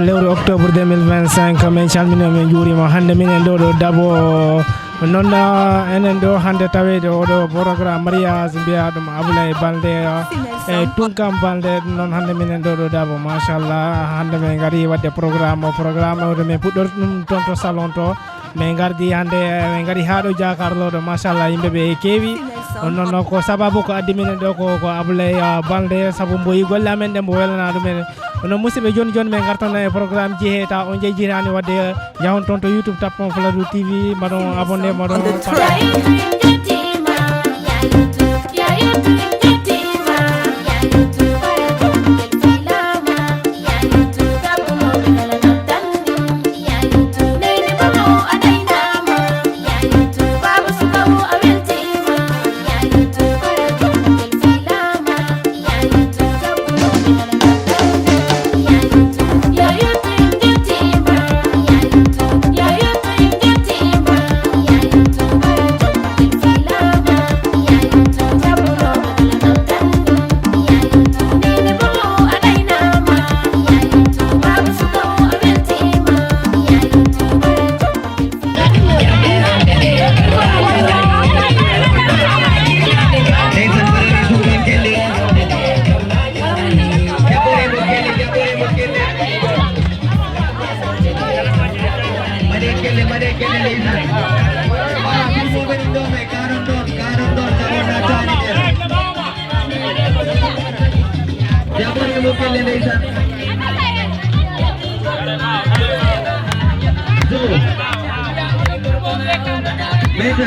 lewru octobre 2025 min calmini min juurima hande minen ɗo Dabo non enen ɗo hande tawede oɗo programme mariage mbiya ɗum Aboulaye Balde e Tunkam Balde non hande minen ɗo Dabo machallah hande min gari wadde programme oɗo min puɗɗori ɗum toon to salon to min gardi hande min gari ha ɗo jakarloɗo machallah yimɓeɓe keewi non ko sababu ko addi minen ɗo ko Aboulaye Balde saabu mboyi golle amen ɗe mbo welana ɗumen no musidɓe joni min gartana e programme jeeyeta on jejjirani wadde jahon toon to YouTube tappon Fladou TV mbaɗon abonné mbaɗon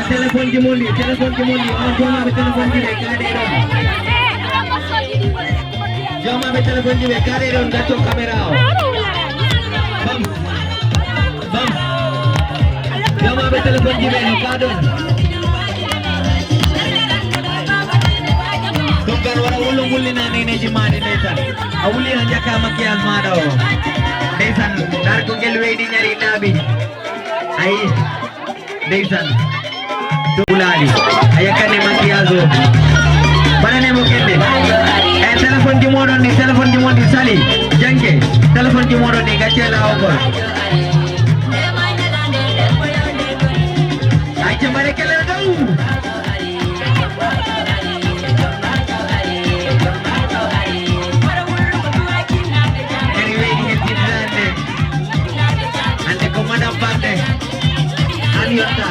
Telepon Jimondi, on joma be telepon jibe kade ron. Joma be telepon jibe kade ron gacho kamera o. Bam. Joma be telepon jibe no kadon. Tunggar wara ulung ulina nene jimani nesan. Awuli hanjaka makias mada o. Nesan dar ko gelwe di nyari nabi. Ai. Nesan Tulali, ayakan ni makiazo. Mana ni mukende? Telepon Jimono ni sali. Jangke, telepon Jimono ni kacela apa? Aja mereka ledau. Anyway, ni kita ande komandan pande. Aniota.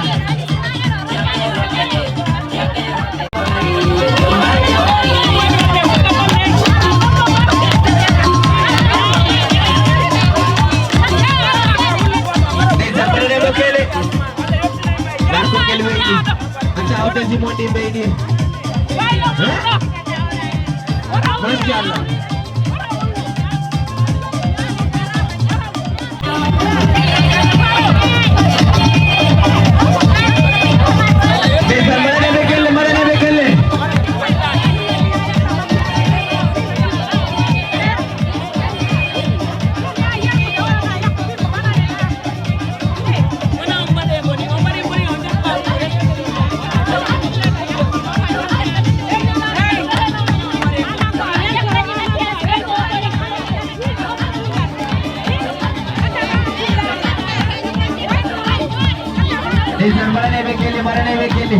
Jimondi baby. Masyaallah. Mana bekele. Marane bekele.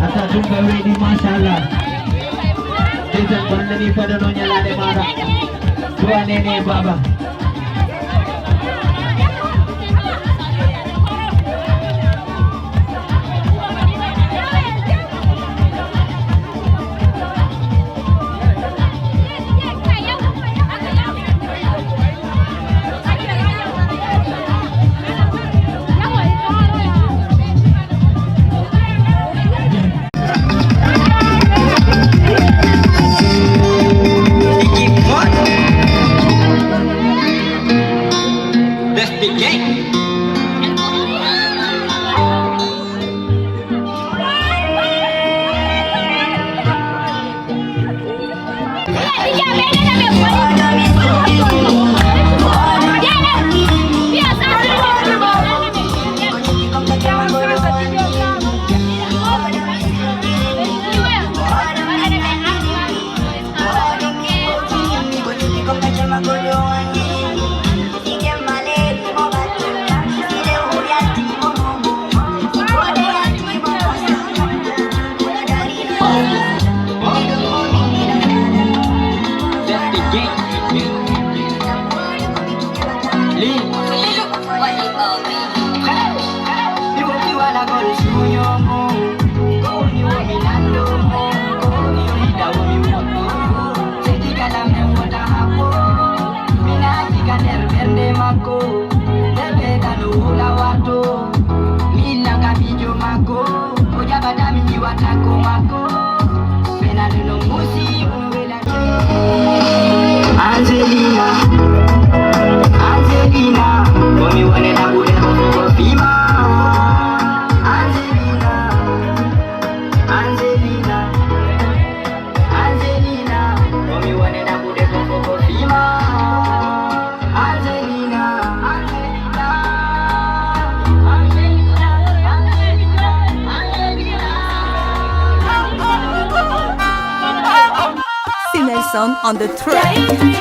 Ata tunga wedi masyaallah. Desan bandani pada nonya lade mara. Tua nene baba. Son on the track.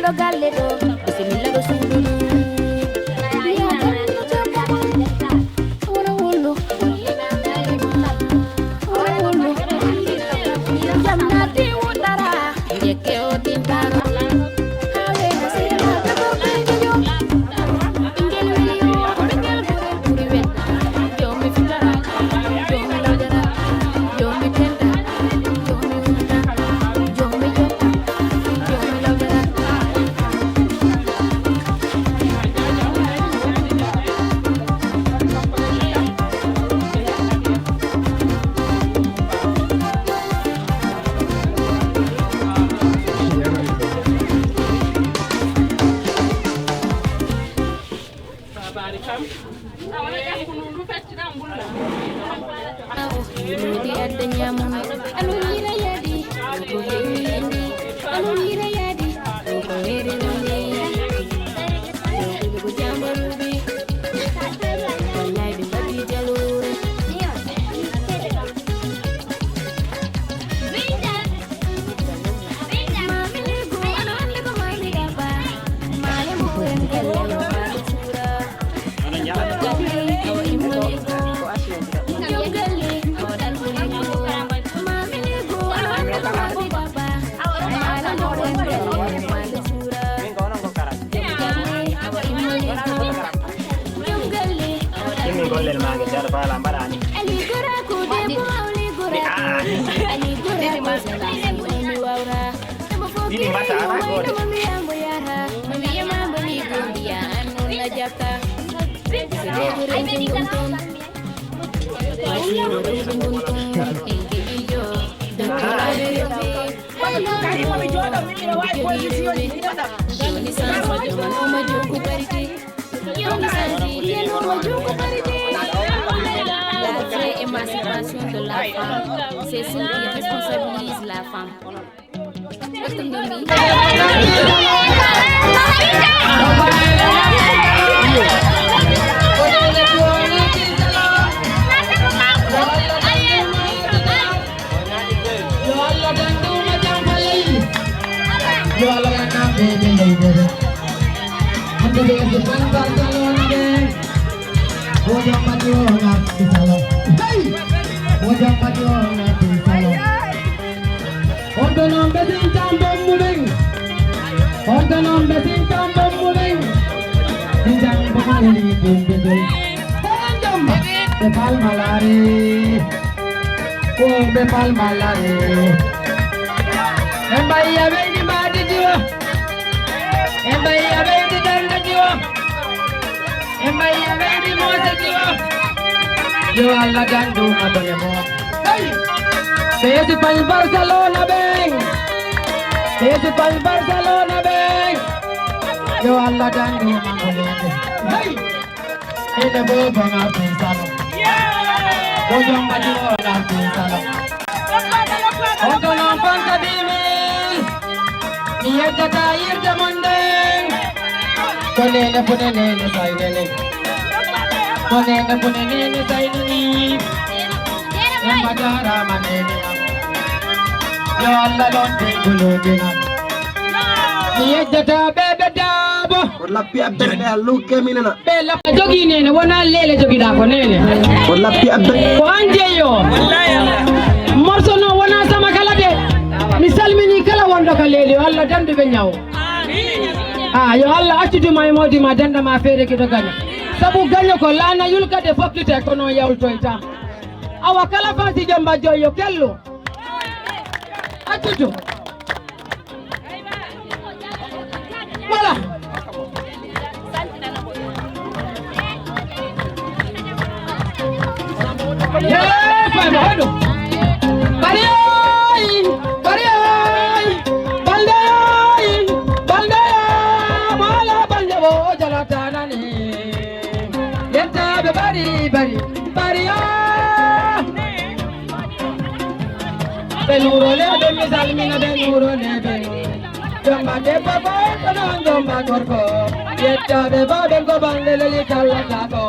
do galle do bismillah do sudu Émancipation de la femme, c'est celle qui responsabilise la femme. Yo alla gandu mademo. Desde para Barcelona ven. Desde para Barcelona ven. Yo alla gandu mademo. Hey. Ene boba na pensalo. Yo yo mademo na pensalo. Oto no panta dime. Nieta ta irte mondeng. Konene punene saidele. Konene punene saidele. Embajara manene. Yo alla lonte gulogina. Nieta ta bebe dabo. Wala pia bebe aluke minena. Bella jogi nene wona lele jogi da ko nene. Wala pia bebe. Ko anje yo. Morso no wona sama kala de. Misalmini kala wondo ka lele alla dandu be nyaw. Ah yo alla accudu may modi ma danda ma fere ki do ganya. Sabu ganya ko lana yulka de fokkite ko no yawl toyta. Awa kala fati jamba joyo kello. Accudu. Voilà. Yeah, fai modo. Bariai, bariai, bandai, bandai, mala bandevo jalatana ni. Yenta be bari bari, baria. Benuro le be misalmina benuro le be. Jamba de baba kanan jamba korko. Yenta be baba ko bandele li kalaka ko.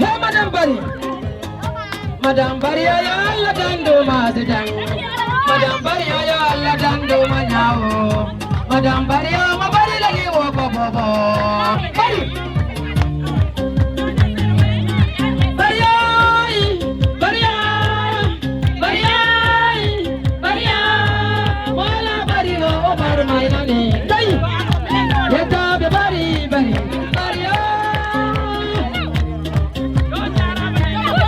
Hey madam bari. Madam Bari ya Allah dandu mazidang. Madam Bari ya Allah dandu manyao. Madam Bario, my body lagi wo bo bo bo. Bari. Bario, Bario, Bario, Bario. Wala Bario, bar mai nani. Dai. Yeta be bari bari. Bario.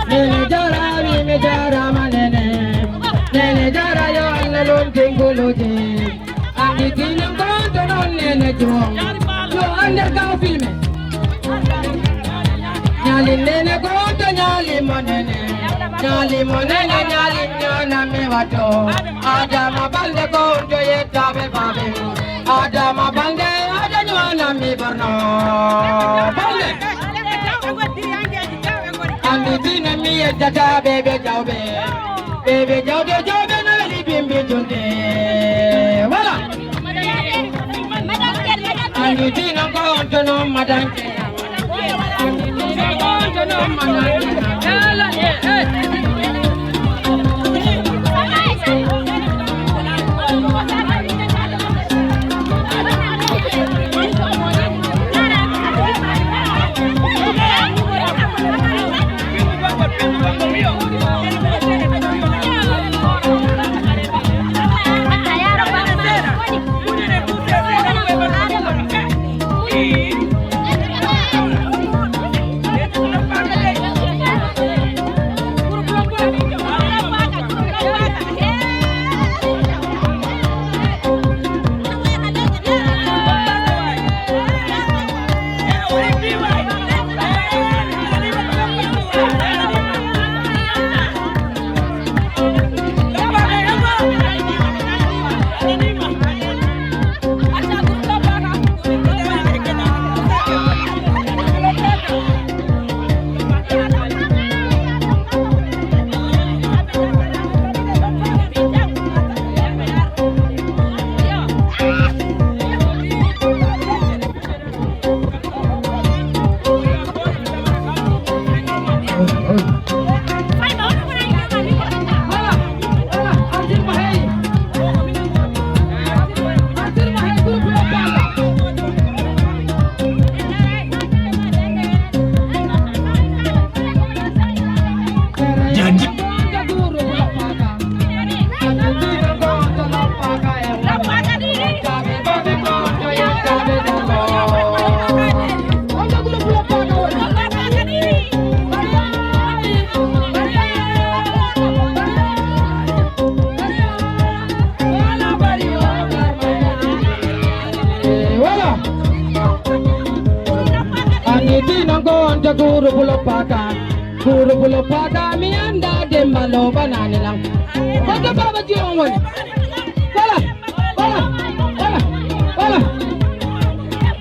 Nene jara manene. Nene jara yo alon tinguluji. Andi tinam konto non nene juom. Yo under ka filme. Nyali nene konto nyali monene. Nyali monene nyali nyona me wato. Adama balde konto yeta be babe. Adama balde ada nyona mi borno. Balde. Andi tinam mi yeta bebe jawbe. Bebe jawbe jawbe na libimbi junde. Voilà. Andi tinam konto no madanke. Andi tinam konto no madanke. Guru pulo pada mi anda demba lo banane lang. Kota baba jiong won. Wala, wala, wala, wala.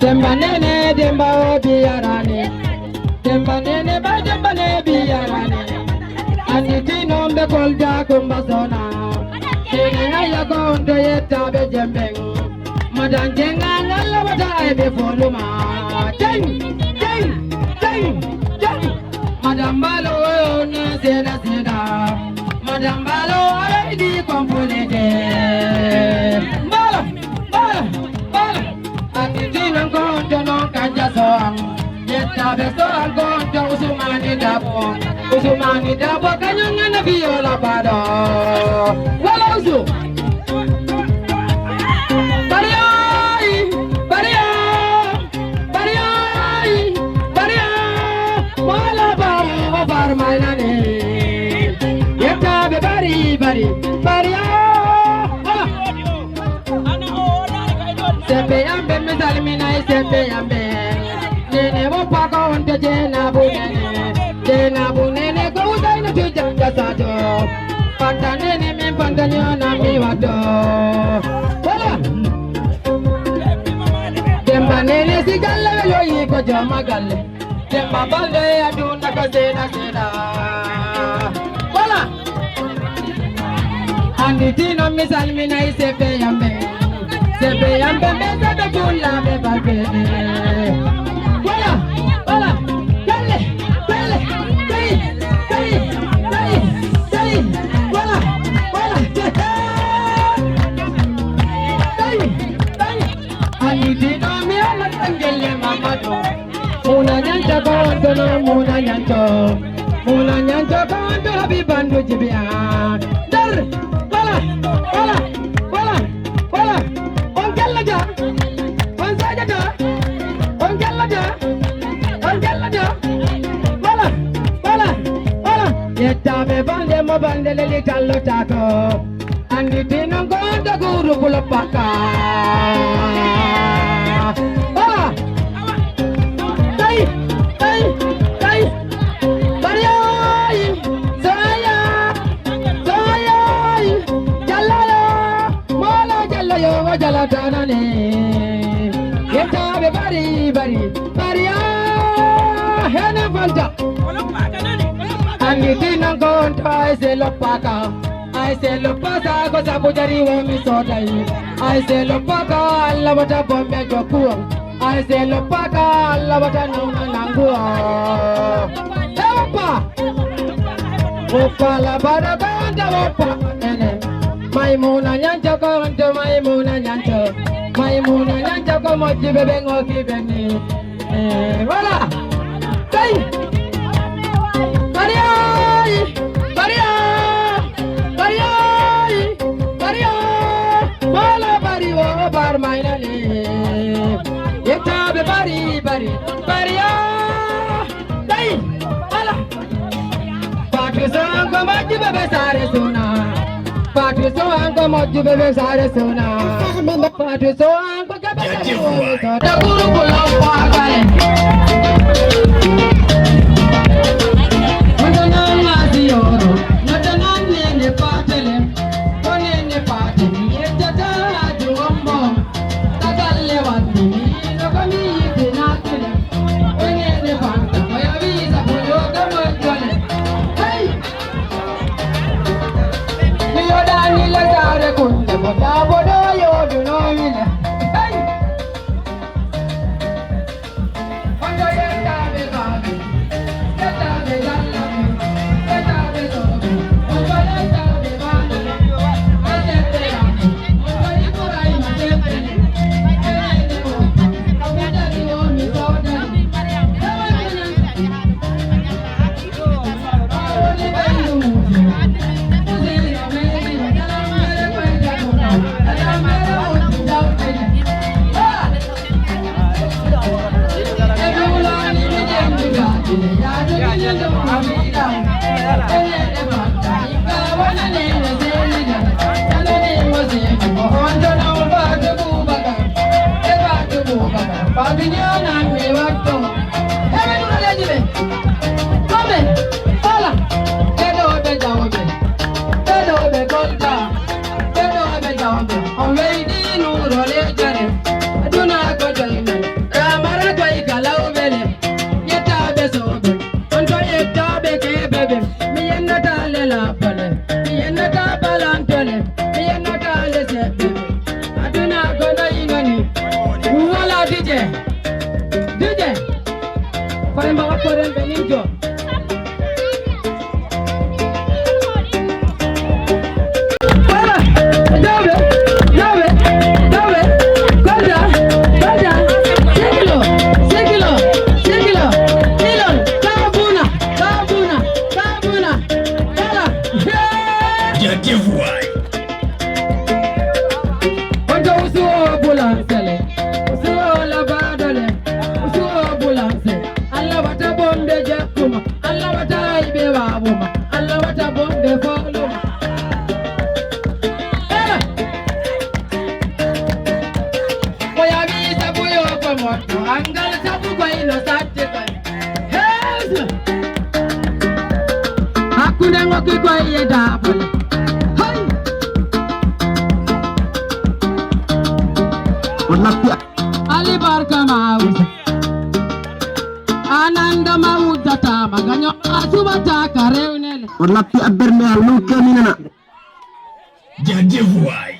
Demba nene demba o biarane. Demba nene ba demba ne biarane. Ani tino mbe kolja kumbasona. Tene ya kondo yeta be jembeng. Madan jenga ngala wata ebe foluma. Jeng, jeng, jeng, jeng. Madam Balo na seda seda. Madam Balo already completed. Bala, bala, bala. Atitina konto non kanja soang. Yeta beso konto usumani dabo. Usumani dabo kanyanga na viola bado. Wala usu. Bariai, bariai, bariai, bariai. Wala bar mai nane. Yeta be bari bari bari ah. Sembe ambe misal minai sembe ambe. Nene mo paka onte jena bunene ko udai na tujanga sajo. Panta nene me panta nyona mi wado. Wala. Demba nene sigalla lo yi ko jama galle. Demba balde aduna ka sena sena. Wala. Andi tino misal minai sepe yambe. Sepe yambe me sebe pula me balbe. Wala. Wala. Galle. Galle. Kai. Kai. Kai. Kai. Wala. Wala. Kai. Kai. mato. Muna nyanta kondo no muna nyanto. Muna nyanto kondo habi bandu jibia. Dar, wala. On jallaja. On sajata. On jallaja. Wala. Yetta me bande mo bande leli tallo tako. Andi tino gondo guru kulopaka. Tay. Bariyai. Saya. Jallaya. Mola jallayo jalatana ne. Yetta me bari. Bariya. Hena fanta. Andi tino gondo I say lopaka ko sabujari wo mi sodai. I say lopaka alla wata bombe jokuo. I say lopaka alla wata nuna nangua. Epa. Opa la barabanda opa ene. Maimuna nyanja ko ndo maimuna nyanja ko moji bebe ngoki beni. Voilà. Hey. Maria. Mala bari wo bar mainali. Yeta be bari. Baria. Dai. Ala. Patu sango moji bebe sare sona. Patu sango moji bebe sare sona. Patu sango bebe sare sona. Takuru kulo pagale. Ali barka maus ananda maudata maganyo asubata kareunele Wallahi aberne aluka minana. Jadi vuai.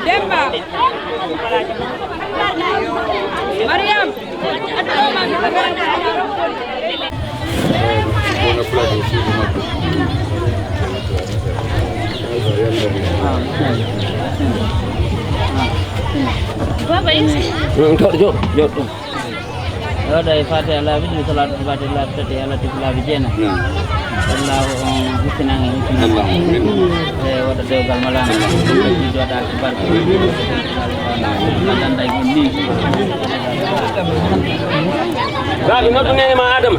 Demba Mariam Dari Fatihah Allah itu salat Fatihah Allah tadi Allah tiba bijena. Allah husnang husnang. Wada dogal malam. Itu ada akibat. Dan dari ini. Lagi nak tanya sama Adam.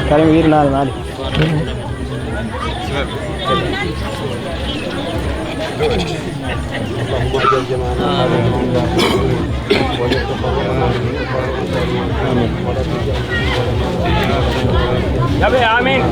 Kalian begini nal. Amin.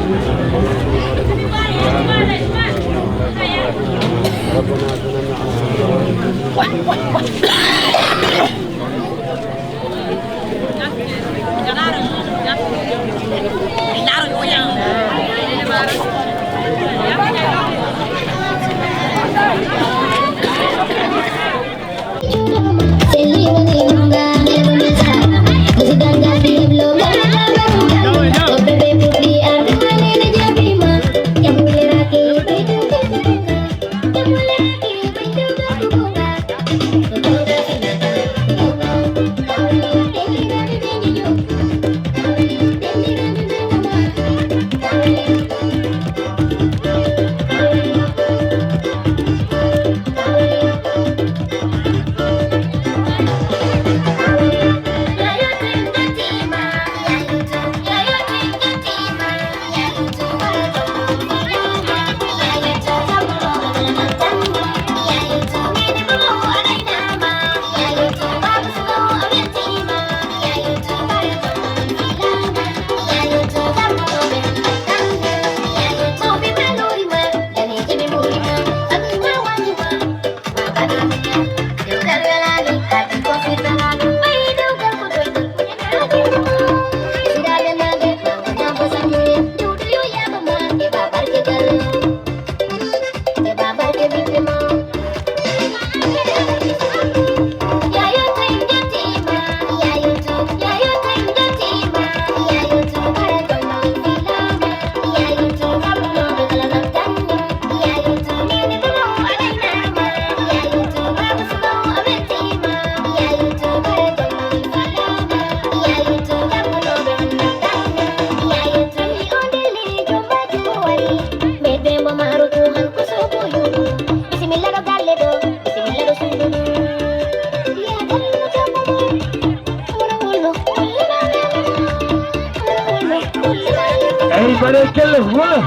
Everybody kill it, huh?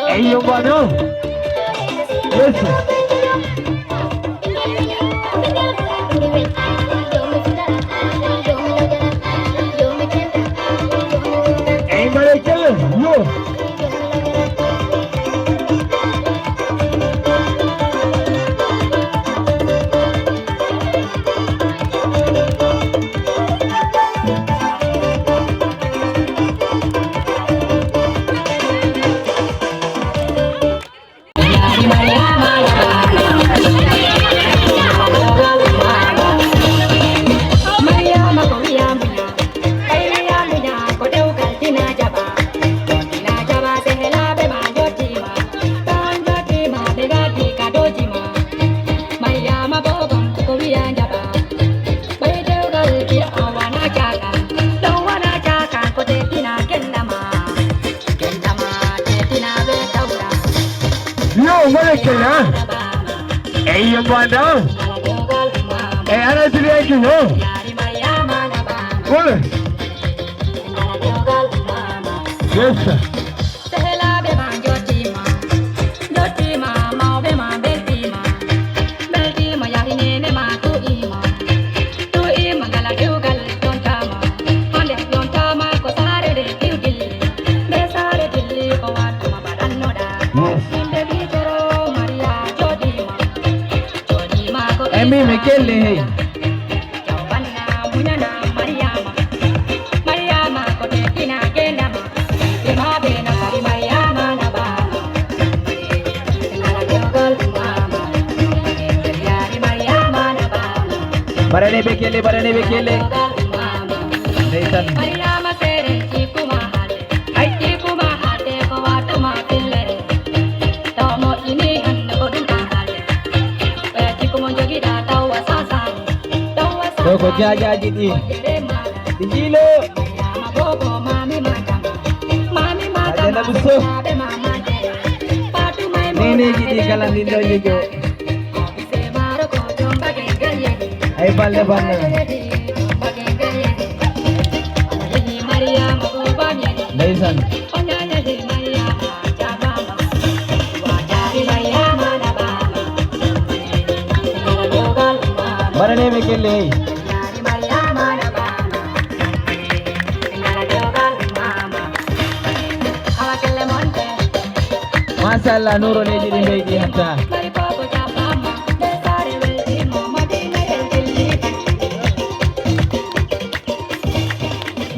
Hey, you wanna? Listen. Everybody kill it, you. Hey, you wanna? Hey, I don't think you know. What? Yes, sir. Emi Mekele. Barane Bekele. Nathan. Ko jaja jadi digilo ada busuk nene jadi kalan dindo juga ay balle banna Nathan be kelle Masallah Nuro leji di beji hatta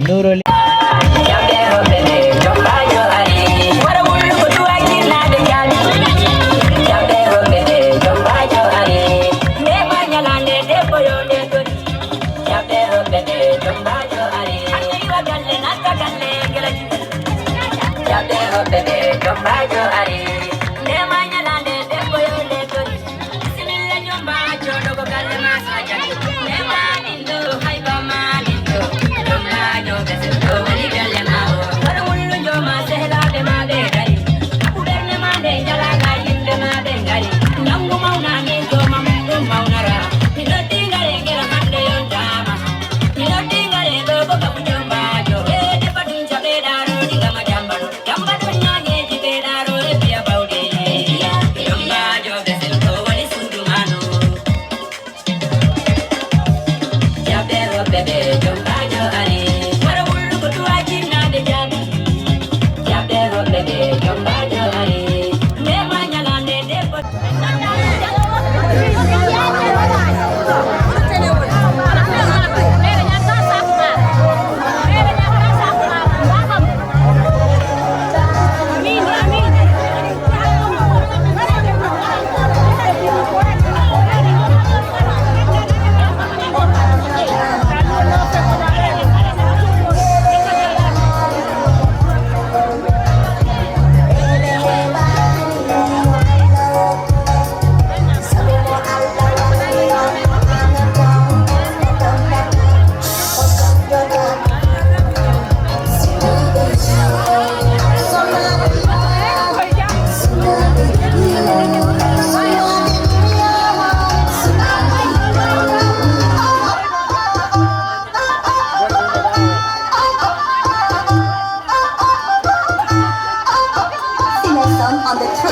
Nuro Love,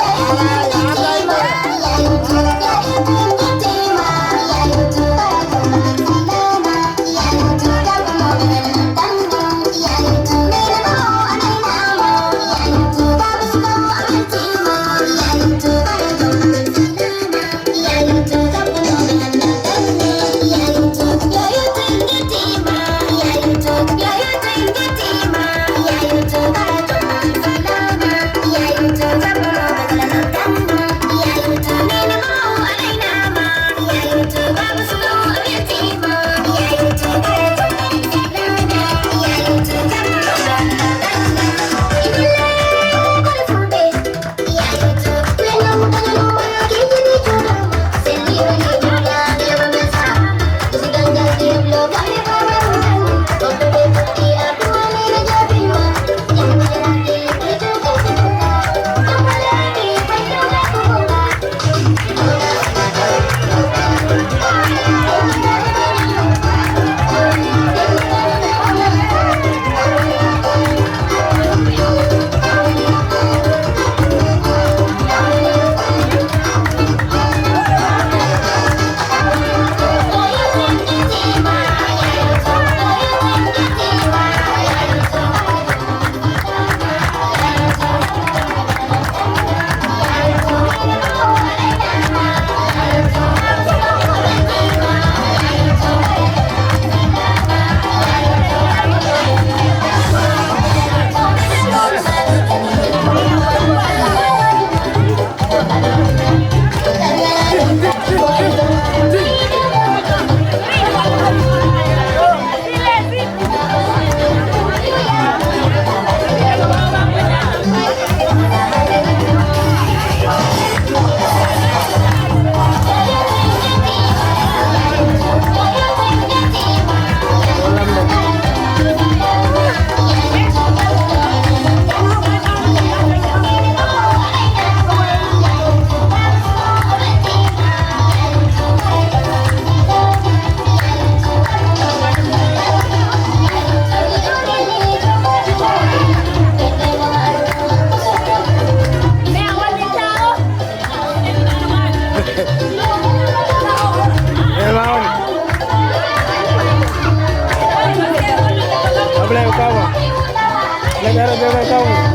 Cara jaga kau.